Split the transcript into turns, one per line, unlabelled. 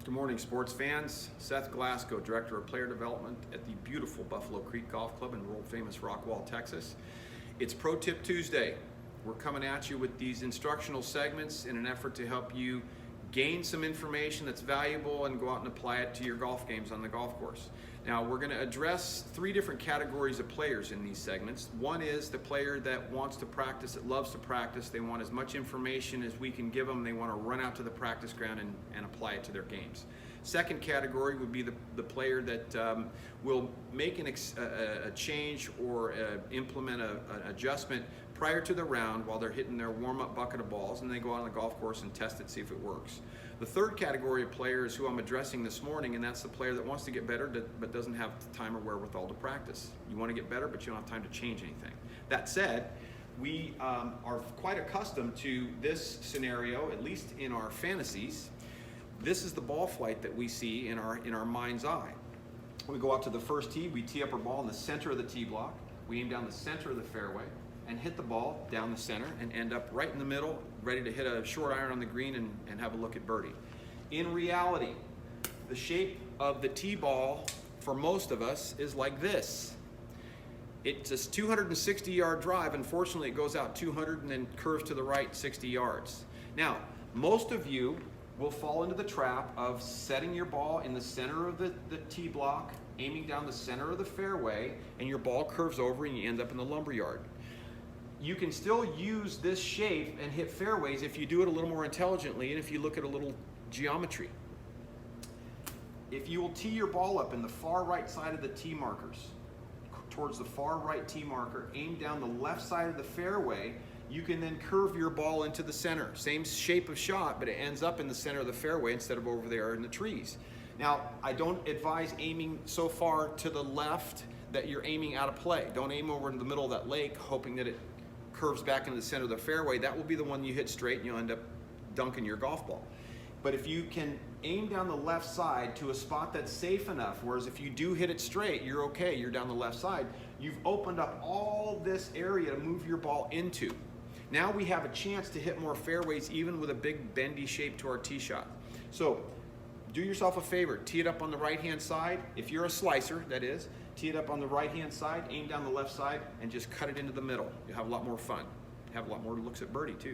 Good morning, sports fans. Seth Glasco, Director of Player Development at the beautiful Buffalo Creek Golf Club in world-famous Rockwall, Texas. It's Pro Tip Tuesday. We're coming at you with these instructional segments in an effort to help you gain some information that's valuable and go out and apply it to your golf games on the golf course. Now, we're going to address three different categories of players in these segments. One is the player that wants to practice, that loves to practice. They want as much information as we can give them. They want to run out to the practice ground and apply it to their games. Second category would be the player that will make a change or implement an adjustment prior to the round while they're hitting their warm-up bucket of balls, and they go out on the golf course and test it, see if it works. The third category of player is who I'm addressing this morning, and that's the player that wants to get better but doesn't have the time or wherewithal to practice. You want to get better, but you don't have time to change anything. That said, we are quite accustomed to this scenario, at least in our fantasies. This is the ball flight that we see in our mind's eye. We go out to the first tee, we tee up our ball in the center of the tee block, we aim down the center of the fairway, and hit the ball down the center and end up right in the middle, ready to hit a short iron on the green and have a look at birdie. In reality, the shape of the tee ball for most of us is like this. It's a 260-yard drive. Unfortunately, it goes out 200 and then curves to the right 60 yards. Now, most of you will fall into the trap of setting your ball in the center of the tee block, aiming down the center of the fairway, and your ball curves over and you end up in the lumberyard. You can still use this shape and hit fairways if you do it a little more intelligently and if you look at a little geometry. If you will tee your ball up in the far right side of the tee markers, towards the far right tee marker, aim down the left side of the fairway, you can then curve your ball into the center. Same shape of shot, but it ends up in the center of the fairway instead of over there in the trees. Now, I don't advise aiming so far to the left that you're aiming out of play. Don't aim over in the middle of that lake hoping that it curves back into the center of the fairway. That will be the one you hit straight and you'll end up dunking your golf ball. But if you can aim down the left side to a spot that's safe enough, whereas if you do hit it straight, you're okay, you're down the left side, you've opened up all this area to move your ball into. Now we have a chance to hit more fairways even with a big bendy shape to our tee shot. So do yourself a favor, tee it up on the right-hand side. If you're a slicer, that is, tee it up on the right-hand side, aim down the left side, and just cut it into the middle. You'll have a lot more fun. Have a lot more looks at birdie, too.